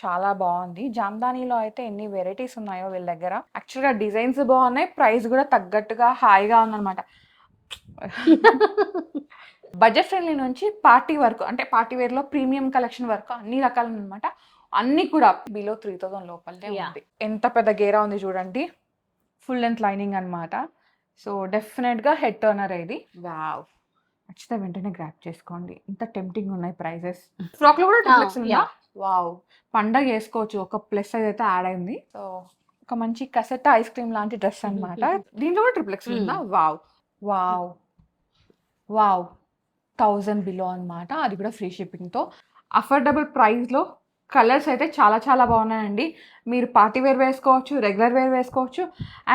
చాలా బాగుంది. జామ్దానీలో అయితే ఎన్ని వెరైటీస్ ఉన్నాయో వీళ్ళ దగ్గర. యాక్చువల్‌గా డిజైన్స్ బాగున్నాయి. ప్రైస్ కూడా తగ్గట్టుగా హాయిగా ఉందన్నమాట. బడ్జెట్ ఫ్రెండ్లీ నుంచి పార్టీ వరకు, అంటే పార్టీ వేర్‌లో ప్రీమియం కలెక్షన్ వరకు అన్ని రకాలనమాట. అన్నీ కూడా బిలో 3000 లోపలనే ఉంది. ఎంత పెద్ద గేరా ఉంది చూడండి. ఫుల్ లెంత్ లైనింగ్ అన్నమాట. సో డెఫినెట్‌గా హెడ్ టర్నర్ ఇది. వావ్! నచ్చితే వెంటనే గ్రాబ్ చేసుకోండి. ఇంత టెంప్టింగ్ ఉన్నాయి ప్రైజెస్. ఫ్రాక్‌లో కూడా ట్రిప్లెక్స్ ఉందా? వావ్! పండగ చేసుకోవచ్చు. ఒక ప్లస్ సైజ్ అయితే యాడ్ అయింది. సో ఒక మంచి కసెట్టా ఐస్ క్రీమ్ లాంటి డ్రెస్ అన్నమాట. దీంట్లో కూడా ట్రిప్లెక్స్ ఉందా? వావ్! వావ్! వావ్! 1000 బిలో అన్నమాట. అది కూడా ఫ్రీ షిప్పింగ్‌తో. అఫోర్డబుల్ ప్రైస్‌లో కలర్స్ అయితే చాలా చాలా బాగున్నాయండి. మీరు పార్టీ వేర్ వేసుకోవచ్చు, రెగ్యులర్ వేర్ వేసుకోవచ్చు.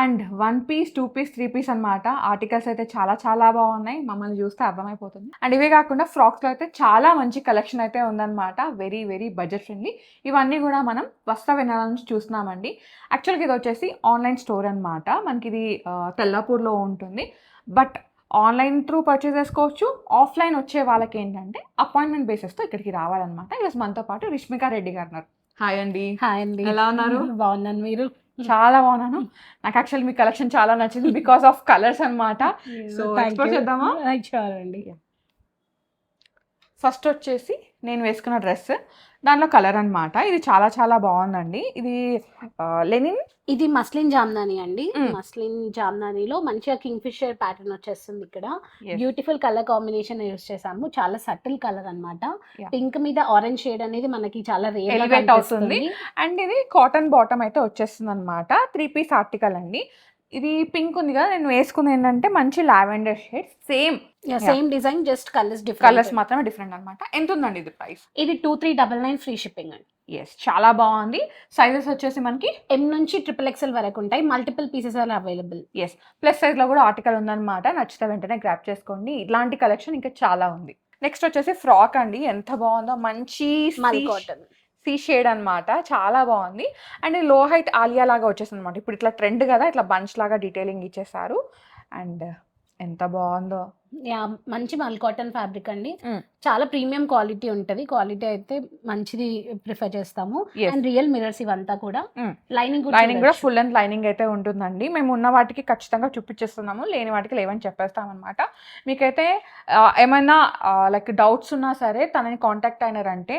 అండ్ 1 పీస్, 2 పీస్, 3 పీస్ అన్నమాట. ఆర్టికల్స్ అయితే చాలా చాలా బాగున్నాయి. మమ్మల్ని చూస్తే అర్థమైపోతుంది. అండ్ ఇవే కాకుండా ఫ్రాక్స్‌లో అయితే చాలా మంచి కలెక్షన్ అయితే ఉందన్నమాట. Very very budget friendly. ఇవన్నీ కూడా మనం వస్త్ర వినయాల నుంచి చూస్తున్నామండి. యాక్చువల్‌గా ఇది వచ్చేసి ఆన్లైన్ స్టోర్ అన్నమాట. మనకి ఇది తెల్లాపూర్లో ఉంటుంది. బట్ ఆన్లైన్ త్రూ పర్చేస్ చేసుకోవచ్చు. ఆఫ్లైన్ వచ్చే వాళ్ళకి ఏంటంటే అపాయింట్మెంట్ బేసిస్తో ఇక్కడికి రావాలన్నమాట. ఈరోజు మనతో పాటు రిష్మికా రెడ్డి గారు ఉన్నారు. హాయ్ అండి. హాయ్ అండి. ఎలా ఉన్నారు? బాగున్నాను. మీరు? చాలా బాగున్నాను. నాకు యాక్చువల్లీ మీ కలెక్షన్ చాలా నచ్చింది బికాస్ ఆఫ్ కలర్స్ అన్నమాట. సో ఎక్స్ప్లోర్ చేద్దామా? షూర్ అండి. ఫస్ట్ వచ్చేసి నేను వేసుకున్న డ్రెస్, దాంట్లో కలర్ అన్నమాట. ఇది చాలా చాలా బాగుందండి. ఇది లెనిన్, ఇది మస్లిన్ జామ్దాని అండి. మస్లిన్ జామ్దానిలో మంచిగా కింగ్ ఫిషర్ ప్యాటర్న్ వచ్చేస్తుంది. ఇక్కడ బ్యూటిఫుల్ కలర్ కాంబినేషన్ యూస్ చేసాము. చాలా సటిల్ కలర్ అన్నమాట. పింక్ మీద ఆరెంజ్ షేడ్ అనేది మనకి చాలా రేర్ అవుతుంది. అండ్ ఇది కాటన్ బాటమ్ అయితే వచ్చేస్తుంది అన్నమాట. 3 పీస్ ఆర్టికల్ అండి. ఇది పింక్ ఉంది కదా, నేను వేసుకుంది ఏంటంటే మంచి lavender shade. Same design, just colours మాత్రమే డిఫరెంట్ అన్నమాట. ఎంత ఉందండి ఇది ప్రైస్? ఇది 2399 ఫ్రీ షిప్పింగ్ అండి. చాలా బాగుంది. సైజెస్ వచ్చేసి మనకి M నుంచి XXL వరకు ఉంటాయి. Multiple pieces are available. Plus size లో కూడా ఆర్టికల్ ఉందన్నమాట. నచ్చితే వెంటనే గ్రాప్ చేసుకోండి. ఇలాంటి కలెక్షన్ ఇంకా చాలా ఉంది. నెక్స్ట్ వచ్చేసి ఫ్రాక్ అండి. ఎంత బాగుందో, మంచి కాటన్ సీ షేడ్ అన్నమాట. చాలా బాగుంది. అండ్ లో హైట్ ఆలియా లాగా వచ్చేసింది అనమాట. ఇప్పుడు ఇట్లా ట్రెండ్ కదా, ఇట్లా బంచ్ లాగా డీటెయిలింగ్ ఇచ్చేసారు. అండ్ ఎంత బాగుందో. మంచి మల్ కాటన్ ఫ్యాబ్రిక్ అండి. చాలా ప్రీమియం క్వాలిటీ ఉంటది. క్వాలిటీ అయితే మంచిది ప్రిఫర్ చేస్తాము. అండ్ రియల్ మిరర్స్ ఇవంతా కూడా. లైనింగ్ కూడా ఫుల్ అండ్ లైనింగ్ అయితే ఉంటుందండి. మేము ఉన్న వాటికి ఖచ్చితంగా చూపించేస్తున్నాము, లేని వాటికి లేవని చెప్పేస్తాం అనమాట. మీకైతే ఏమైనా లైక్ డౌట్స్ ఉన్నా సరే తనని కాంటాక్ట్ అయినారంటే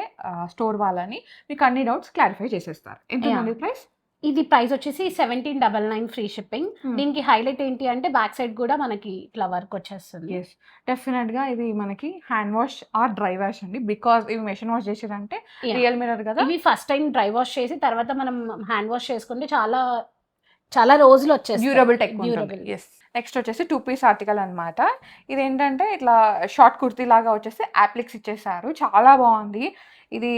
స్టోర్ వాళ్ళని, మీకు అన్ని డౌట్స్ క్లారిఫై చేసేస్తారు. ఎంత ప్రైస్? ఇది ప్రైస్ వచ్చేసి 1799 ఫ్రీ షిప్పింగ్. దీనికి హైలైట్ ఏంటి అంటే బ్యాక్ సైడ్ కూడా మనకి ఇట్లా వర్క్ వచ్చేస్తుంది. డెఫినెట్ గా ఇది మనకి hand wash or dry wash అండి. బికాస్ ఇవి మెషిన్ వాష్ చేసారంటే రియల్ మిరర్ కదా. ఇవి ఫస్ట్ టైం డ్రై వాష్ చేసి తర్వాత మనం హ్యాండ్ వాష్ చేసుకుంటే చాలా చాలా రోజులు వచ్చేసి డ్యూరబుల్. నెక్స్ట్ వచ్చేసి 2 పీస్ ఆర్టికల్ అనమాట. ఇది ఏంటంటే ఇట్లా షార్ట్ కుర్తీ లాగా వచ్చేసి యాప్లిక్స్ ఇచ్చేసారు. చాలా బాగుంది. ఇది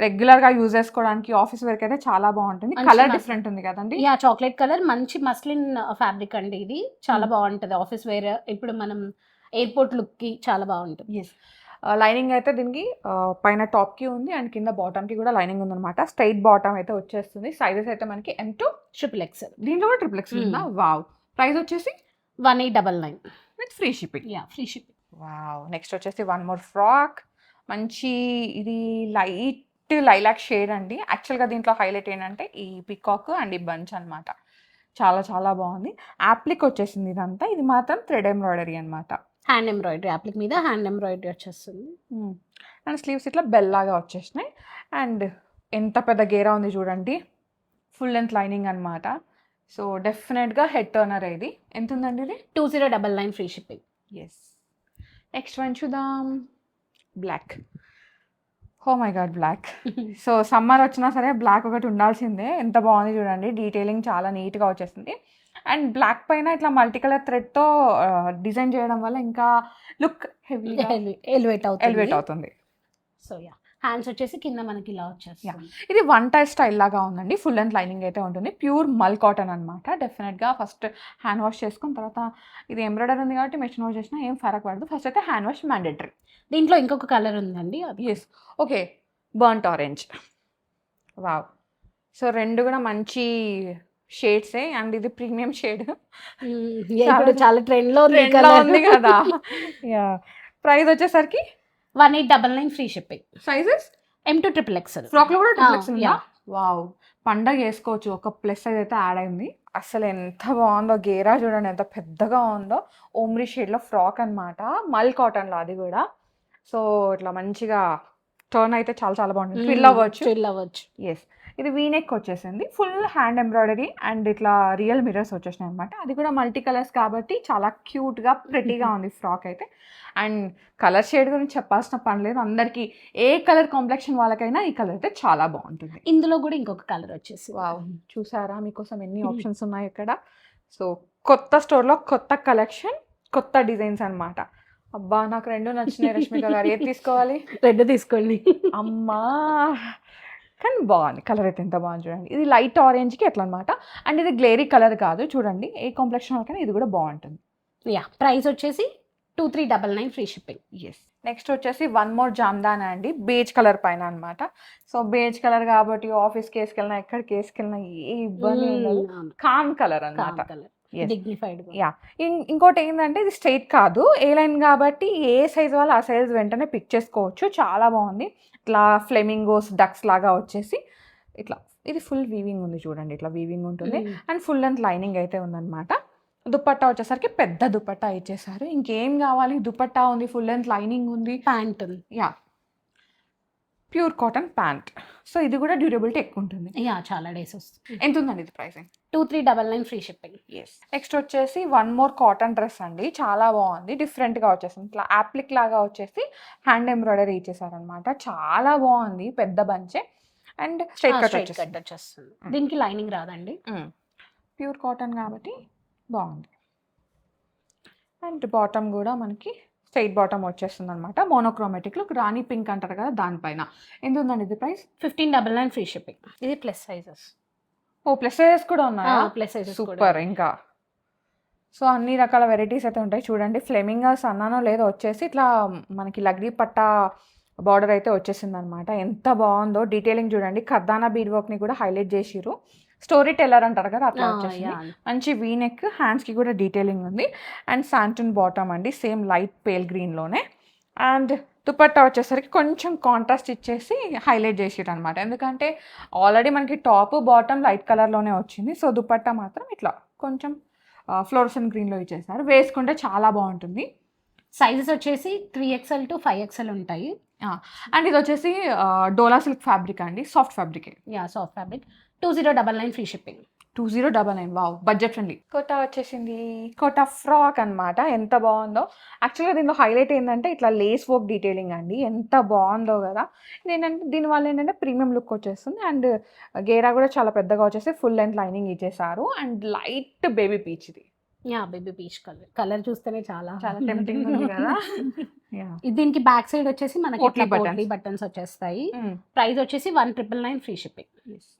రెగ్యులర్ గా యూజ్ చేసుకోవడానికి, ఆఫీస్ వేర్ అయితే చాలా బాగుంటుంది. కలర్ డిఫరెంట్ ఉంది కదండి. చాక్లెట్ కలర్, మంచి మస్లిన్ ఫ్యాబ్రిక్ అండి. ఇది చాలా బాగుంటది ఆఫీస్ వేర్. ఇప్పుడు మనం ఎయిర్పోర్ట్ లుక్ కి చాలా బాగుంటుంది. లైనింగ్ అయితే దీనికి పైన టాప్ కి ఉంది అండ్ కింద బాటమ్ కి కూడా లైనింగ్ ఉందన్నమాట. స్ట్రైట్ బాటమ్ అయితే వచ్చేస్తుంది. సైజెస్ అయితే మనకి M to XXL. దీంట్లో కూడా XXL ఉందా? వావ్. ప్రైస్ వచ్చేసి 1899 with free shipping. Free shipping. Wow. Next వచ్చేసి వన్ మోర్ ఫ్రాక్. మంచి ఇది లైట్ లైలాక్ షేడ్ అండి. యాక్చువల్గా దీంట్లో హైలైట్ ఏంటంటే ఈ పికాక్ అండ్ ఈ బంచ్ అనమాట. చాలా చాలా బాగుంది. యాప్లిక్ వచ్చేసింది ఇదంతా. ఇది మాత్రం థ్రెడ్ ఎంబ్రాయిడరీ అనమాట. హ్యాండ్ ఎంబ్రాయిడరీ, యాప్లిక్ మీద హ్యాండ్ ఎంబ్రాయిడరీ వచ్చేస్తుంది. అండ్ స్లీవ్స్ ఇట్లా బెల్ లాగా వచ్చేసినాయి. అండ్ ఎంత పెద్ద గేరా ఉంది చూడండి. ఫుల్ లెంత్ లైనింగ్ అనమాట. సో డెఫినెట్గా హెడ్ టర్నర్ ఇది. ఎంత ఉందండి ఇది? 2099 ఫ్రీ షిప్పింగ్. నెక్స్ట్ వన్ చూద్దాం. Black. Oh my god, black. So summer వచ్చినా సరే బ్లాక్ ఒకటి ఉండాల్సిందే. ఎంత బాగుంది చూడండి. డీటెయిలింగ్ చాలా నీట్గా వచ్చేసింది. అండ్ బ్లాక్ పైన ఇట్లా మల్టీ కలర్ థ్రెడ్తో డిజైన్ చేయడం వల్ల ఇంకా లుక్ హెవీగా ఎలివేట్ అవుతుంది. సో హ్యాండ్స్ వచ్చేసి కింద మనకి ఇలా వచ్చేస్తుంది. ఇది వన్ టైర్ స్టైల్ లాగా ఉందండి. ఫుల్ అండ్ లైనింగ్ అయితే ఉంటుంది. ప్యూర్ మల్ కాటన్ అనమాట. డెఫినెట్గా ఫస్ట్ హ్యాండ్ వాష్ చేసుకున్న తర్వాత, ఇది ఎంబ్రాయిడరీ ఉంది కాబట్టి మెషిన్ వాష్ చేసినా ఏం ఫరక్ పడదు. ఫస్ట్ అయితే హ్యాండ్ వాష్ మ్యాండేటరీ. దీంట్లో ఇంకొక కలర్ ఉందండి. Okay, burnt orange. Wow. So రెండు కూడా మంచి షేడ్సే. అండ్ ఇది ప్రీమియం షేడ్. చాలా ట్రెండ్లో ఉంది కదా. ప్రైస్ వచ్చేసరికి 1899 free shipping. Sizes M to XXL. Frock లో కూడా XXL ఉందా? వావ్! పండగ చేసుకోవచ్చు. ఒక ప్లస్ అయితే యాడ్ అయింది. అసలు ఎంత బాగుందో గేరా చూడండి ఎంత పెద్దగా ఉందో. ఓమ్రీ షేడ్‌లో ఫ్రాక్ అన్నమాట. మల్ కాటన్‌లో అది గూడా. సో, ఇట్లా మంచిగా టర్న్ అయితే చాలా చాలా బాగుంటుంది. ట్విల్ అవ్వచ్చు. చిల్ అవ్వచ్చు. యెస్. ఇది వీ నెక్ వచ్చేసింది. ఫుల్ హ్యాండ్ ఎంబ్రాయిడరీ అండ్ ఇట్లా రియల్ మిర్రర్స్ వచ్చేసినాయి అనమాట. అది కూడా మల్టీ కలర్స్ కాబట్టి చాలా క్యూట్‌గా, ప్రెట్టీగా ఉంది ఫ్రాక్ అయితే. అండ్ కలర్ షేడ్ గురించి చెప్పాల్సిన పని లేదు. అందరికీ ఏ కలర్ కాంప్లెక్షన్ వాళ్ళకైనా ఈ కలర్ అయితే చాలా బాగుంటుంది. ఇందులో కూడా ఇంకొక కలర్ వచ్చేసి వావ్! చూసారా మీకోసం ఎన్ని ఆప్షన్స్ ఉన్నాయి ఇక్కడ. సో, కొత్త స్టోర్‌లో కొత్త కలెక్షన్, కొత్త డిజైన్స్ అన్నమాట. అబ్బా! నాకు 2 నచ్చినాయి రష్మిక గారు. ఏది తీసుకోవాలి? రెడ్ తీసుకోండి. అమ్మా! కానీ బాగుంది. కలర్ అయితే ఎంత బాగుంది చూడండి. ఇది లైట్ ఆరెంజ్‌కి ఎట్లా అనమాట. అండ్ ఇది గ్లేరీ కలర్ కాదు చూడండి. ఏ కాంప్లెక్షన్ వాళ్ళకైనా ఇది కూడా బాగుంటుంది. యా, ప్రైస్ వచ్చేసి 2399 ఫ్రీ షిప్పింగ్. యెస్. నెక్స్ట్ వచ్చేసి వన్ మోర్ జామ్దానా అండి. బేజ్ కలర్ పైన అనమాట. సో, బేజ్ కలర్ కాబట్టి ఆఫీస్‌కి వేసుకెళ్ళినా, ఎక్కడికి వేసుకెళ్ళినా ఏ ఇబ్బంది ఉండదు. కామ్ కలర్ అనమాట. Colour Yes. డిగ్నిఫైడ్. యాహ్! ఇంకోటి ఏంటంటే ఇది స్ట్రెయిట్ కాదు. ఏ లైన్ కాబట్టి ఏ సైజ్ వాళ్ళు ఆ సైజ్ వెంటనే పిక్ చేసుకోవచ్చు. చాలా బాగుంది. ఇట్లా ఫ్లెమింగోస్, డక్స్ లాగా వచ్చేసి ఇట్లా ఇది ఫుల్ వీవింగ్ ఉంది చూడండి. ఇట్లా వీవింగ్ ఉంటుంది. అండ్ ఫుల్ లెంత్ లైనింగ్ అయితే ఉందన్నమాట. దుపట్టా వచ్చేసరికి పెద్ద దుపట్టా ఇచ్చేసారు. ఇంకేం కావాలి? దుపట్టా ఉంది, ఫుల్ లెంత్ లైనింగ్ ఉంది. ప్యాంట్ ఉంది. Yeah! Pure cotton pant. So, ఇది కూడా డ్యూరబిలిటీ ఎక్కువ ఉంటుంది. యా, చాలా డేస్ వస్తుంది. ఎంత ఉందండి ఇది pricing? 2399 free shipping. Yes. Next వచ్చేసి వన్ మోర్ కాటన్ డ్రెస్ అండి. చాలా బాగుంది. డిఫరెంట్‌గా వచ్చేసింది. ఇట్లా యాప్లిక్ లాగా వచ్చేసి హ్యాండ్ ఎంబ్రాయిడరీ ఇచ్చేసారనమాట. చాలా బాగుంది. పెద్ద బంచే అండ్ స్ట్రైట్ కట్ వచ్చేస్తుంది. దీనికి లైనింగ్ రాదండి. ప్యూర్ కాటన్ కాబట్టి బాగుంది. అండ్ బాటమ్ కూడా మనకి స్ట్రైట్ బాటమ్ వచ్చేస్తుంది అనమాట. మోనోక్రోమాటిక్ లుక్, రాణి పింక్ అంటారు కదా దానిపైన. ఎంత ఉందండి ఇది ప్రైస్? 1599 free shipping. ఇది ప్లస్ సైజెస్. ఓ, ప్లస్ సైజెస్ కూడా ఉన్నాయా? Plus sizes super. ఇంకా సో, అన్ని రకాల వెరైటీస్ అయితే ఉంటాయి చూడండి. ఫ్లెమింగర్స్ అన్నానో లేదో వచ్చేసి ఇట్లా మనకి లగ్డీ పట్టా బార్డర్ అయితే వచ్చేసింది అనమాట. ఎంత బాగుందో. డీటెయిలింగ్ చూడండి. కర్దానా బీడ్ వర్క్ని కూడా హైలైట్ చేసిర్రు. స్టోరీ టెల్లర్ అంటారు కదా అట్లా వచ్చేసింది. మంచి వీ నెక్, హ్యాండ్స్కి కూడా డీటెయిలింగ్ ఉంది. అండ్ శాంటన్ బాటమ్ అండి. సేమ్ లైట్ పేల్ గ్రీన్లోనే. అండ్ దుపట్టా వచ్చేసరికి కొంచెం కాంట్రాస్ట్ ఇచ్చేసి హైలైట్ చేసిర్రు అనమాట. ఎందుకంటే ఆల్రెడీ మనకి టాప్ బాటమ్ లైట్ కలర్లోనే వచ్చింది. సో, దుపట్టా మాత్రం ఇట్లా కొంచెం ఫ్లోరసెంట్ గ్రీన్లో ఇచ్చేసారు. వేసుకుంటే చాలా బాగుంటుంది. సైజెస్ వచ్చేసి 3XL to 5XL ఉంటాయి. అండ్ ఇది వచ్చేసి డోలా సిల్క్ ఫ్యాబ్రిక్ అండి. Soft fabric. Yeah, soft fabric. 2099 free shipping. 2099. Wow! Budget friendly. Kota వచ్చేసింది. కోటా ఫ్రాక్ అనమాట. ఎంత బాగుందో. యాక్చువల్గా దీనిలో హైలైట్ ఏంటంటే ఇట్లా లేస్ వర్క్ డీటెయిలింగ్ అండి. ఎంత బాగుందో కదా. ఇదేంటంటే దీనివల్ల ఏంటంటే ప్రీమియం లుక్ వచ్చేస్తుంది. అండ్ గేరా కూడా చాలా పెద్దగా వచ్చేసి ఫుల్ లెంత్ లైనింగ్ ఇచ్చేసారు. అండ్ లైట్ బేబీ పీచ్ ఇది. యా, బేబీ పీచ్ కలర్ చూస్తేనే చాలా టెంప్టింగ్ ఉంది కదా. దీనికి బ్యాక్ సైడ్ వచ్చేసి మనకి పోట్లీ బటన్స్ వచ్చేస్తాయి. ప్రైస్ వచ్చేసి 1999 ఫ్రీ షిప్పింగ్.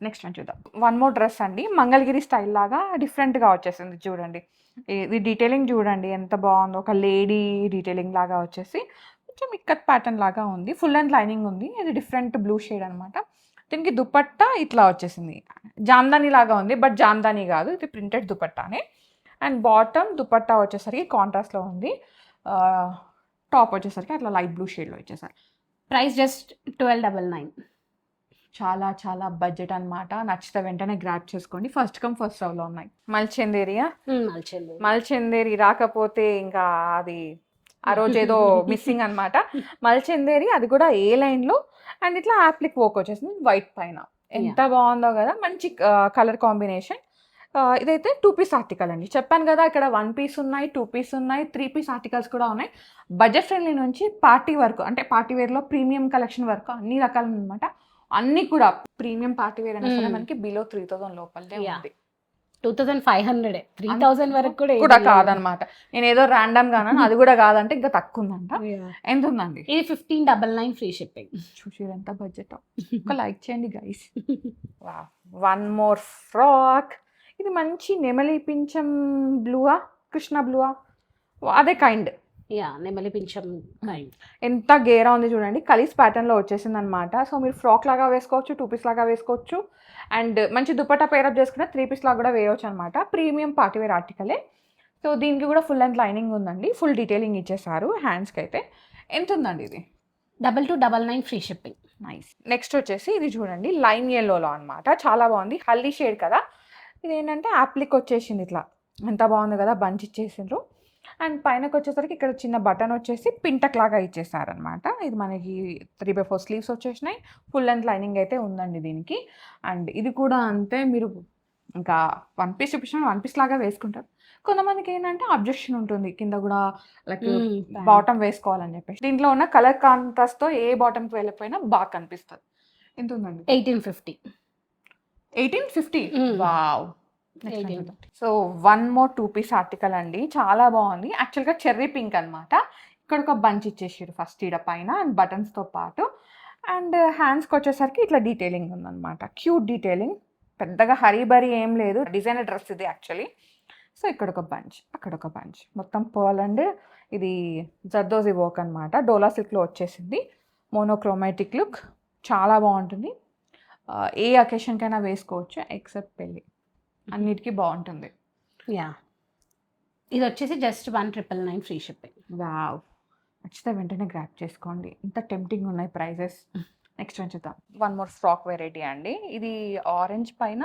నెక్స్ట్ వన్ చూద్దాం. వన్ మోర్ డ్రెస్ అండి. మంగళగిరి స్టైల్ లాగా డిఫరెంట్గా వచ్చేసింది చూడండి. ఇది డీటెయిలింగ్ చూడండి ఎంత బాగుందో. ఒక లేడీ డీటెయిలింగ్ లాగా వచ్చేసి కొంచెం ఇక్కత్ ప్యాటర్న్ లాగా ఉంది. ఫుల్ అండ్ లైనింగ్ ఉంది. ఇది డిఫరెంట్ బ్లూ షేడ్ అనమాట. దీనికి దుపట్టా ఇట్లా వచ్చేసింది. జామ్దానీ లాగా ఉంది బట్ జామ్దానీ కాదు, ఇది ప్రింటెడ్ దుపట్టానే. అండ్ బాటమ్ దుపట్టా వచ్చేసరికి కాంట్రాస్ట్లో ఉంది. టాప్ వచ్చేసరికి అట్లా లైట్ బ్లూ షేడ్లో ఇచ్చేసారు. Price just 1299. చాలా చాలా బడ్జెట్ అనమాట. నచ్చితే వెంటనే గ్రాప్ చేసుకోండి. ఫస్ట్ కమ్ ఫస్ట్ సర్వ్లో ఉన్నాయి. మల్చందేరియా. మల్చందేరి రాకపోతే ఇంకా అది ఆ రోజు ఏదో మిస్సింగ్ అనమాట. మల్చందేరి అది కూడా ఏ లైన్లో. అండ్ ఇట్లా యాప్లిక్ వర్క్ వచ్చేసింది వైట్ పైన. ఎంత బాగుందో కదా. మంచి కలర్ కాంబినేషన్. ఇదైతే 2 పీస్ ఆర్టికల్ అండి. చెప్పాను కదా ఇక్కడ 1 పీస్ ఉన్నాయి, 2 పీస్ ఉన్నాయి, 3 పీస్ ఆర్టికల్స్ కూడా ఉన్నాయి. బడ్జెట్ ఫ్రెండ్లీ నుంచి పార్టీ వరకు, అంటే పార్టీ వేర్లో ప్రీమియం కలెక్షన్ వరకు అన్ని రకాలు అనమాట. అన్ని కూడా ప్రీమియం పార్టీ వేర్ అయినా సరే మనకి బిలో 3000 లోపలనే ఉంది. 2500, 3000 వరకు కూడా కాదనమాట. నేను ఏదో ర్యాండమ్ గానా అది కూడా కాదంటే ఇంకా తక్కువ ఉందంట. ఎంత ఉందండి? ఇది 1599 ఫ్రీ షిప్పింగ్. చూసి ఎంత బడ్జెట్. ఒక లైక్ చేయండి గైస్. One more frock. ఇది మంచి నెమలి పింఛం బ్లూవా, కృష్ణ బ్లూవా, అదే కైండ్. యా, నెమలి పింఛం కైండ్. ఎంత గేరా ఉంది చూడండి. కలీస్ ప్యాటర్న్లో వచ్చేసింది అనమాట. సో, మీరు ఫ్రాక్ లాగా వేసుకోవచ్చు, 2 పీస్ లాగా వేసుకోవచ్చు. అండ్ మంచి దుపట్టా పేరప్ చేసుకుంటే 3 పీస్ లాగా కూడా వేయవచ్చు అనమాట. Premium party wear ఆర్టికలే. సో, దీనికి కూడా ఫుల్ లెంత్ లైనింగ్ ఉందండి. ఫుల్ డీటెయిలింగ్ ఇచ్చేసారు హ్యాండ్స్కి అయితే. ఎంత ఉందండి ఇది? 2299 ఫ్రీ షిప్పింగ్. నైస్. నెక్స్ట్ వచ్చేసి ఇది చూడండి లైమ్ ఎల్లోలో అన్నమాట. చాలా బాగుంది. హల్దీ షేడ్ కదా. ఇది ఏంటంటే యాప్లిక్ వచ్చేసింది ఇట్లా. ఎంత బాగుంది కదా, బంచ్ ఇచ్చేసిండ్రు. అండ్ పైనకి వచ్చేసరికి ఇక్కడ చిన్న బటన్ వచ్చేసి పింటక్ లాగా ఇచ్చేసారనమాట. ఇది మనకి 3/4 స్లీవ్స్ వచ్చేసినాయి. ఫుల్ లెంత్ లైనింగ్ అయితే ఉందండి దీనికి. అండ్ ఇది కూడా అంతే, మీరు ఇంకా వన్ పీస్ చూపించిన వన్ పీస్ లాగా వేసుకుంటారు. కొంతమందికి ఏంటంటే అబ్జెక్షన్ ఉంటుంది కింద కూడా లైక్ బాటమ్ వేసుకోవాలని చెప్పేసి. దీంట్లో ఉన్న కలర్ కాంట్రాస్ట్తో ఏ బాటమ్కి వెళ్ళిపోయినా బాగా కనిపిస్తుంది. ఎంత ఉందండి? 1850. 1850. Mm. Wow. 1850. So one more 2 piece article అండి. చాలా బాగుంది. యాక్చువల్గా చెర్రీ పింక్ అనమాట. ఇక్కడ ఒక బంచ్ ఇచ్చేసారు ఫస్ట్ ఈడ పైన అండ్ బటన్స్తో పాటు. అండ్ హ్యాండ్స్కి వచ్చేసరికి ఇట్లా డీటెయిలింగ్ ఉందన్నమాట. క్యూట్ డీటెయిలింగ్, పెద్దగా హరీబరీ ఏం లేదు. డిజైనర్ డ్రెస్ ఇది యాక్చువల్లీ. సో ఇక్కడ ఒక బంచ్, అక్కడ ఒక బంచ్, మొత్తం పర్ల్ అండ్ ఇది జర్దోజీ వర్క్ అనమాట. డోలా సిల్క్లో వచ్చేసింది. మోనోక్రోమాటిక్ లుక్, చాలా బాగుంటుంది. ఏ అకేషన్కైనా వేసుకోవచ్చు ఎక్సెప్ట్ పెళ్ళి, అన్నిటికీ బాగుంటుంది. యా, ఇది వచ్చేసి జస్ట్ 1999 ఫ్రీ షిప్పింగ్. వావ్, నచ్చితే వెంటనే గ్రాప్ చేసుకోండి. ఇంత టెంప్టింగ్ ఉన్నాయి ప్రైజెస్. నెక్స్ట్ చూద్దాం. వన్ మోర్ ఫ్రాక్ వెరైటీ అండి. ఇది ఆరెంజ్ పైన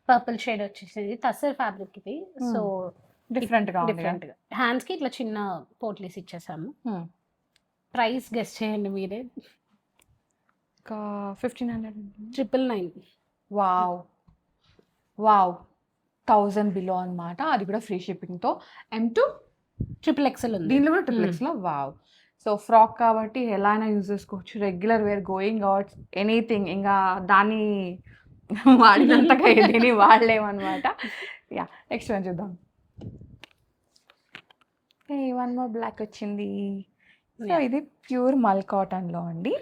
పర్పుల్ షేడ్ వచ్చేసి టస్సర్ ఫ్యాబ్రిక్ ఇది. సో డిఫరెంట్గా ఉంది. డిఫరెంట్గా హ్యాండ్స్కి ఇట్లా చిన్న పోట్లీస్ ఇచ్చేసాము. ప్రైస్ గెస్ చేయండి మీరే. 1500. 999. వావ్ వావ్, 1000 బిలో అనమాట. అది కూడా ఫ్రీ షిప్పింగ్తో. M2 XXL ఉంది దీనిలో కూడా ట్రిప్లెక్స్లో. వావ్. సో ఫ్రాక్ కాబట్టి ఎలా అయినా యూజ్ చేసుకోవచ్చు. Regular wear, going out, anything. ఇంకా దాన్ని వాడినంతగా ఏదైనా వాడలేమన్నమాట. యా, నెక్స్ట్ వన్ చూద్దాం. వన్ మోర్ బ్లాక్ వచ్చింది. సో ఇది ప్యూర్ మల్ కాటన్లో అండి.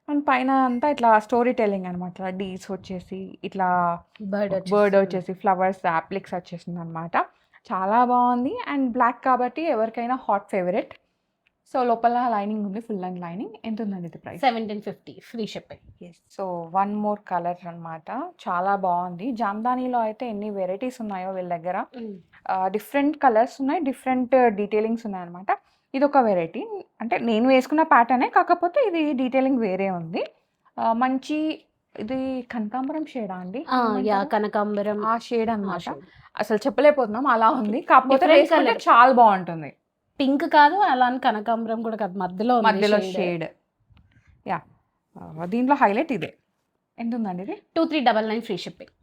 అండ్ పైన అంతా ఇట్లా స్టోరీ టెల్లింగ్ అనమాట. డీస్ వచ్చేసి ఇట్లా బర్డ్ వచ్చేసి ఫ్లవర్స్ అప్లిక్స్ వచ్చేసింది అనమాట. చాలా బాగుంది. అండ్ బ్లాక్ కాబట్టి ఎవరికైనా హాట్ ఫేవరెట్. సో లోపల లైనింగ్ ఉంది, ఫుల్ లెంత్ లైనింగ్. ఎంత ఉందండి ఇది price? 1750 free shipping. So one more colour అనమాట. చాలా బాగుంది. జామ్దానీలో అయితే ఎన్ని వెరైటీస్ ఉన్నాయో వీళ్ళ దగ్గర. డిఫరెంట్ కలర్స్ ఉన్నాయి, డిఫరెంట్ డీటెయిలింగ్స్ ఉన్నాయి అనమాట. ఇది ఒక వెరైటీ, అంటే నేను వేసుకున్న ప్యాటర్నే, కాకపోతే ఇది డీటెయిలింగ్ వేరే ఉంది. మంచి ఇది కనకాంబరం షేడా అండి? యా, కనకాంబరం ఆ షేడ్ అన్నమాట. అసలు చెప్పలేకపోతున్నాం, అలా ఉంది. కాకపోతే వేసుకుంటే చాలా బాగుంటుంది. పింక్ కాదు, అలా అని కనకాంబరం కూడా కాదు, మధ్యలో షేడ్. యా, దీంట్లో హైలైట్ ఇదే. ఎంత ఉందండి ఇది? 2399 ఫ్రీ షిప్పింగ్.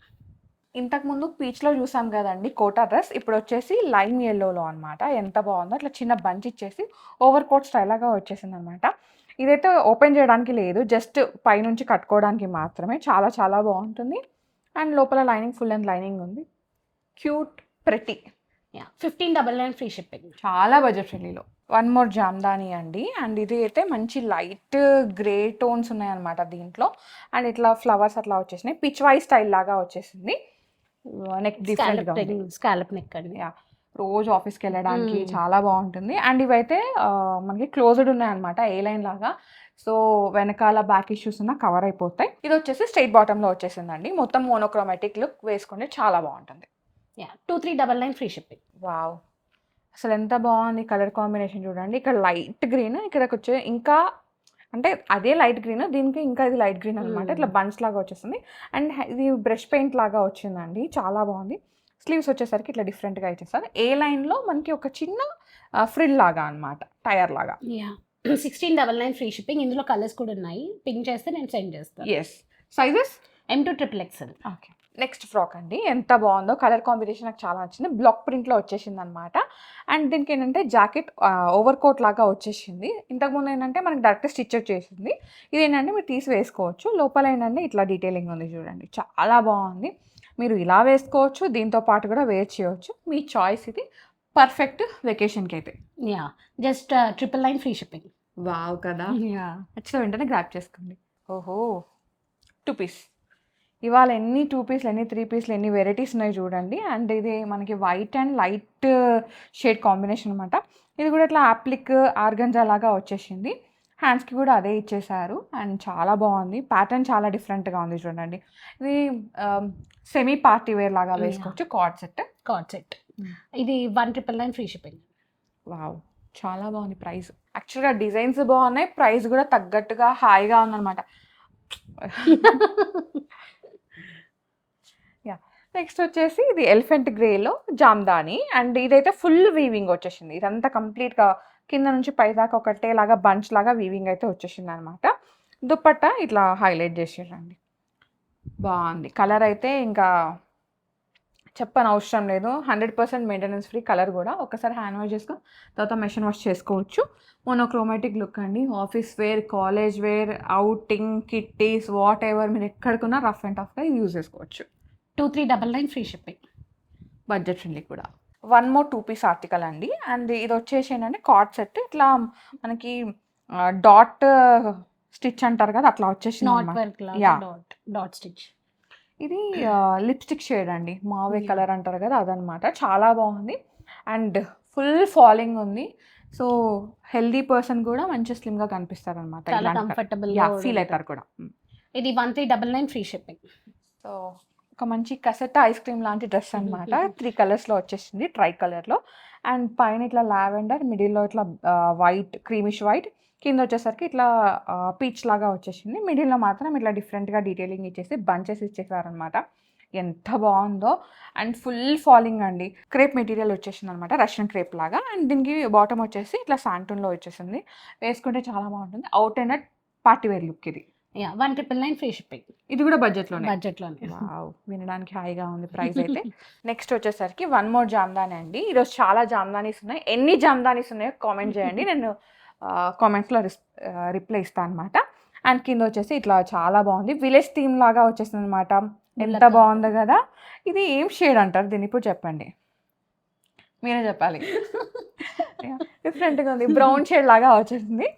ఇంతకుముందు పీచ్లో చూసాం కదండి కోటా డ్రెస్, ఇప్పుడు వచ్చేసి లైమ్ ఎల్లోలో అనమాట. ఎంత బాగుందో, అట్లా చిన్న బంచ్ ఇచ్చేసి ఓవర్ కోట్ స్టైల్ లాగా వచ్చేసింది అనమాట. ఇదైతే ఓపెన్ చేయడానికి లేదు, జస్ట్ పైనుంచి కట్టుకోవడానికి మాత్రమే. చాలా చాలా బాగుంటుంది. అండ్ లోపల లైనింగ్, ఫుల్ అండ్ లైనింగ్ ఉంది. Cute, pretty. 1599 free shipping. చాలా బడ్జెట్ ఫ్రెండ్లీలో. వన్ మోర్ జామ్దాని అండి. అండ్ ఇది అయితే మంచి లైట్ గ్రే టోన్స్ ఉన్నాయన్నమాట దీంట్లో. అండ్ ఇట్లా ఫ్లవర్స్ అట్లా వచ్చేసినాయి. పిచ్ వై స్టైల్ లాగా వచ్చేసింది. నెక్ డిఫరెంట్గా, స్కాలప్ నెక్ అండి. యా, రోజు ఆఫీస్కి వెళ్ళడానికి చాలా బాగుంటుంది. అండ్ ఇవైతే మనకి క్లోజ్డ్ ఉన్నాయన్నమాట, ఏ లైన్ లాగా. సో వెనకాల బ్యాక్ ఇష్యూస్ ఉన్న కవర్ అయిపోతాయి. ఇది వచ్చేసి స్ట్రైట్ బాటంలో వచ్చేసిందండి. మొత్తం మోనోక్రోమాటిక్ లుక్, వేసుకుంటే చాలా బాగుంటుంది. 2399 ఫ్రీ షిప్పింగ్. వావ్, అసలు ఎంత బాగుంది కలర్ కాంబినేషన్ చూడండి. ఇక్కడ లైట్ గ్రీన్, ఇక్కడికి వచ్చే ఇంకా అంటే అదే లైట్ గ్రీన్, దీనికి ఇంకా ఇది లైట్ గ్రీన్ అనమాట. ఇట్లా బంచ్ లాగా వచ్చేస్తుంది. అండ్ ఇది బ్రష్ పెయింట్ లాగా వచ్చిందండి, చాలా బాగుంది. స్లీవ్స్ వచ్చేసరికి ఇట్లా డిఫరెంట్గా ఇచ్చేస్తారు. ఏ లైన్లో మనకి ఒక చిన్న ఫ్రిల్ లాగా అనమాట, టైర్ లాగా. 1699 ఫ్రీ షిప్పింగ్. ఇందులో కలర్స్ కూడా ఉన్నాయి, పింక్ చేస్తే నేను సెండ్ చేస్తాను. Yes, sizes M2 XXL. Okay. Next frock అండి. ఎంత బాగుందో, కలర్ కాంబినేషన్ నాకు చాలా నచ్చింది. బ్లాక్ ప్రింట్లో వచ్చేసింది అనమాట. అండ్ దీనికి ఏంటంటే జాకెట్ ఓవర్ కోట్ లాగా వచ్చేసింది. ఇంతకుముందు ఏంటంటే మనకి డైరెక్ట్ స్టిచ్ చేసింది. ఇది ఏంటంటే మీరు తీసి వేసుకోవచ్చు. లోపల ఏంటంటే ఇట్లా డీటెయిలింగ్ ఉంది చూడండి, చాలా బాగుంది. మీరు ఇలా వేసుకోవచ్చు, దీంతో పాటు కూడా వేర్ చేయవచ్చు. మీ చాయిస్ ఇది. పర్ఫెక్ట్ వెకేషన్కి అయితే. Yeah, just 999 free shipping. Wow కదా, నచ్చిన వెంటనే గ్రాప్ చేసుకోండి. ఓహో, 2 పీస్. ఇవాళ ఎన్ని 2 పీస్లు, ఎన్ని 3 పీస్లు, ఎన్ని వెరైటీస్ ఉన్నాయి చూడండి. అండ్ ఇది మనకి white and light shade combination అనమాట. ఇది కూడా ఇట్లా ఆప్లిక్ ఆర్గంజా లాగా వచ్చేసింది. హ్యాండ్స్కి కూడా అదే ఇచ్చేసారు. అండ్ చాలా బాగుంది. ప్యాటర్న్ చాలా డిఫరెంట్గా ఉంది చూడండి. ఇది సెమీ పార్టీ వేర్ లాగా వేసుకోవచ్చు. Card set. ఇది 1999 ఫ్రీ షిప్పింగ్. వావ్, చాలా బాగుంది. ప్రైస్ యాక్చువల్గా డిజైన్స్ బాగున్నాయి, ప్రైస్ కూడా తగ్గట్టుగా హాయిగా ఉందన్నమాట. నెక్స్ట్ వచ్చేసి ఇది ఎలిఫెంట్ గ్రేలో జామ్దాని, అండ్ ఇదైతే ఫుల్ వీవింగ్ వచ్చేసింది. ఇదంతా కంప్లీట్గా కింద నుంచి పైదాకా ఒకటేలాగా బంచ్ లాగా వీవింగ్ అయితే వచ్చేసింది అనమాట. దుపట్టా ఇట్లా హైలైట్ చేసిరండి, బాగుంది. కలర్ అయితే ఇంకా చెప్పని అవసరం లేదు, 100% మెయింటెనెన్స్ ఫ్రీ కలర్ కూడా. ఒకసారి హ్యాండ్ వాష్ చేసుకొని తర్వాత మెషిన్ వాష్ చేసుకోవచ్చు. మోనోక్రోమాటిక్ లుక్ అండి, office wear, college wear, outing, kitties, whatever మీరు ఎక్కడికన్నా రఫ్ అండ్ టఫ్గా యూజ్ చేసుకోవచ్చు. 2399 ఫ్రీ షిప్పింగ్, బడ్జెట్ ఫ్రెండ్లీ కూడా. 1 మోర్ 2 పీస్ ఆర్టికల్ అండి, అండ్ ఇది వచ్చేసి ఏంటంటే కార్డ్ సెట్. ఇట్లా మనకి డాట్ స్టిచ్ అంటారు కదా, అట్లా వచ్చేసింది నాట్ అన్నమాట. Work Yeah. Dot stitch. ఇది లిప్స్టిక్ షేడ్ అండి, మావే కలర్ అంటారు కదా అదనమాట. చాలా బాగుంది అండ్ ఫుల్ ఫాలింగ్ ఉంది. సో హెల్దీ పర్సన్ కూడా మంచి స్లిమ్గా కనిపిస్తారు అనమాట, చాలా కంఫర్టబుల్ ఫీల్ అవుతారు కూడా. ఇది 1399 ఫ్రీ షిప్పింగ్. సో ఒక మంచి కసెట్టా ఐస్ క్రీమ్ లాంటి డ్రెస్ అనమాట. 3 కలర్స్లో వచ్చేసింది, ట్రై కలర్లో. అండ్ పైన ఇట్లా లావెండర్, మిడిల్లో ఇట్లా వైట్, క్రీమిష్ వైట్, కింద వచ్చేసరికి ఇట్లా పీచ్ లాగా వచ్చేసింది. మిడిల్లో మాత్రం ఇట్లా డిఫరెంట్గా డీటెయిలింగ్ ఇచ్చేసి బంచెస్ ఇచ్చేసారనమాట. ఎంత బాగుందో. అండ్ ఫుల్ ఫాలింగ్ అండి, క్రేప్ మెటీరియల్ వచ్చేసింది అనమాట, రష్యన్ క్రేప్ లాగా. అండ్ దీనికి బాటమ్ వచ్చేసి ఇట్లా శాంటూన్లో వచ్చేసింది. వేసుకుంటే చాలా బాగుంటుంది, out and party wear look ఇది. 1999 ఫ్రీ షిప్పింగ్. ఇది కూడా బడ్జెట్లోనే. బడ్జెట్లోనే. వావ్, వినడానికి హాయిగా ఉంది ప్రైస్ అయితే. నెక్స్ట్ వచ్చేసరికి 1 మోర్ జామ్దాని అండి. ఈరోజు చాలా జామ్దానీస్ ఉన్నాయి. ఎన్ని జామ్దానీస్ ఉన్నాయో కామెంట్ చేయండి, నేను కామెంట్స్లో రిప్లై ఇస్తాను అనమాట. అండ్ కింద వచ్చేసి ఇట్లా చాలా బాగుంది, విలేజ్ థీమ్ లాగా వచ్చేసింది అనమాట. ఎంత బాగుంది కదా. ఇది ఏం షేడ్ అంటారు దీన్ని, ఇప్పుడు చెప్పండి, మీరే చెప్పాలి. డిఫరెంట్గా ఉంది, బ్రౌన్ షేడ్ లాగా వచ్చేసింది,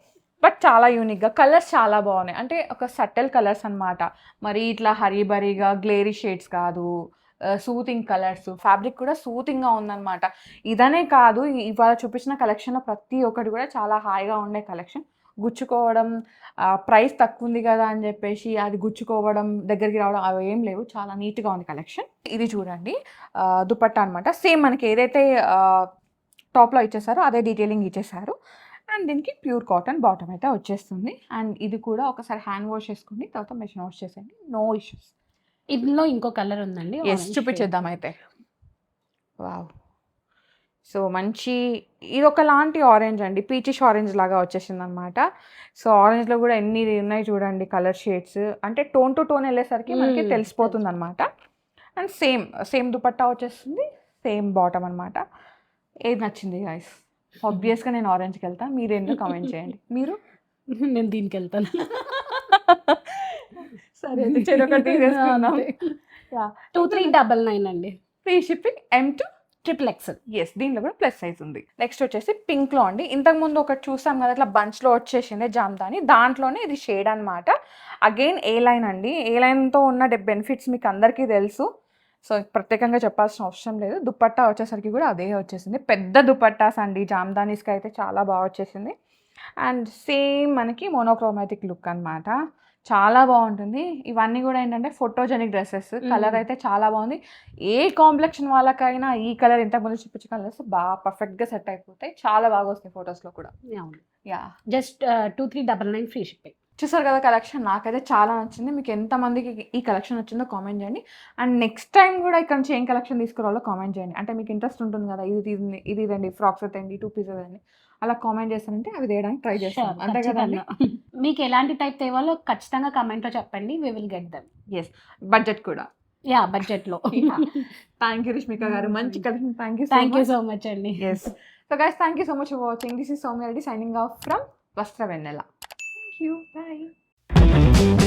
బట్ చాలా యూనిక్గా. కలర్స్ చాలా బాగున్నాయి, అంటే ఒక సటిల్ కలర్స్ అనమాట. మరి ఇట్లా హరీబరీగా గ్లేరీ షేడ్స్ కాదు, సూతింగ్ కలర్స్. ఫ్యాబ్రిక్ కూడా సూతింగ్గా ఉందన్నమాట. ఇదనే కాదు, ఇవాళ చూపించిన కలెక్షన్లో ప్రతి ఒక్కటి కూడా చాలా హాయిగా ఉండే కలెక్షన్. గుచ్చుకోవడం, ప్రైస్ తక్కువ ఉంది కదా అని చెప్పేసి అది గుచ్చుకోవడం, దగ్గరికి రావడం అవి ఏం లేవు, చాలా నీట్గా ఉంది కలెక్షన్. ఇది చూడండి, దుపట్టా అనమాట. సేమ్ మనకి ఏదైతే టాప్లో ఇచ్చేసారో అదే డీటెయిలింగ్ ఇచ్చేసారు. అండ్ దీనికి ప్యూర్ కాటన్ బాటమ్ అయితే వచ్చేస్తుంది. అండ్ ఇది కూడా ఒకసారి హ్యాండ్ వాష్ చేసుకోండి, తర్వాత మెషిన్ వాష్ చేసేయండి, నో ఇష్యూస్. ఇందులో ఇంకో కలర్ ఉందండి, ఎస్, చూపించేద్దాం అయితే. వావ్, సో మంచి ఇది ఒకలాంటి ఆరెంజ్ అండి, పీచిష్ ఆరెంజ్ లాగా వచ్చేసింది అనమాట. సో ఆరెంజ్లో కూడా ఎన్ని ఉన్నాయి చూడండి కలర్ షేడ్స్, అంటే టోన్ టు టోన్ వెళ్ళేసరికి మనకి తెలిసిపోతుంది అనమాట. అండ్ సేమ్ దుపట్టా వచ్చేస్తుంది, సేమ్ బాటమ్ అనమాట. ఏది నచ్చింది గైస్? ఆబ్వియస్గా నేను ఆరెంజ్కి వెళ్తాను, మీరు ఏంటో కామెంట్ చేయండి. మీరు? నేను దీనికి వెళ్తాను. సరే, చెరొకటి తీసేసుకుందాం. 2399 అండి, free shipping, M2 XXL. Yes, దీంట్లో కూడా ప్లస్ సైజ్ ఉంది. నెక్స్ట్ వచ్చేసి పింక్లో అండి. ఇంతకుముందు ఒకటి చూసాం కదా ఇట్లా బంచ్లో వచ్చేసింది జామ్దాని, దాంట్లోనే ఇది షేడ్ అనమాట. అగైన్ ఏ లైన్ అండి, ఏ లైన్తో ఉన్న బెనిఫిట్స్ మీకు అందరికీ తెలుసు, సో ప్రత్యేకంగా చెప్పాల్సిన అవసరం లేదు. దుపట్టా వచ్చేసరికి కూడా అదే వచ్చేసింది, పెద్ద దుపట్టాస్ అండి. జామ్దానీస్కి అయితే చాలా బాగా వచ్చేసింది. అండ్ సేమ్ మనకి మోనోక్రోమాటిక్ లుక్ అనమాట, చాలా బాగుంటుంది. ఇవన్నీ కూడా ఏంటంటే ఫోటోజెనిక్ డ్రెస్సెస్. కలర్ అయితే చాలా బాగుంది, ఏ కాంప్లెక్షన్ వాళ్ళకైనా ఈ కలర్ ఇంతకుముందు చూపించే కలర్స్ బాగా పర్ఫెక్ట్గా సెట్ అయిపోతాయి, చాలా బాగా వస్తాయి ఫొటోస్లో కూడా. Yeah, just 2399 free shipping. చూసారు కదా కలెక్షన్, నాకైతే చాలా నచ్చింది. మీకు ఎంతమందికి ఈ కలెక్షన్ వచ్చిందో కామెంట్ చేయండి. అండ్ నెక్స్ట్ టైం కూడా ఇక్కడ నుంచి ఏం కలెక్షన్ తీసుకురావాలో కామెంట్ చేయండి. అంటే మీకు ఇంట్రెస్ట్ ఉంటుంది కదా, ఇది ఇదండి, ఫ్రాక్స్ అయితే 2 పీసెస్ అండి, అలా కామెంట్ చేస్తానంటే అవి వేయడానికి ట్రై చేస్తాం, అంతే కదండి. మీకు ఎలాంటి టైప్ తేవాలో ఖచ్చితంగా కమెంట్లో చెప్పండి, we will get them. Yes, budget కూడా. యా, బడ్జెట్లో. థ్యాంక్ యూ రిష్మిక గారు, మంచి collection. Thank you so much అండి. Yes, so guys, thank you so much for watching. This is Soumya Reddy signing off from Vastra Vennela. Thank you, bye.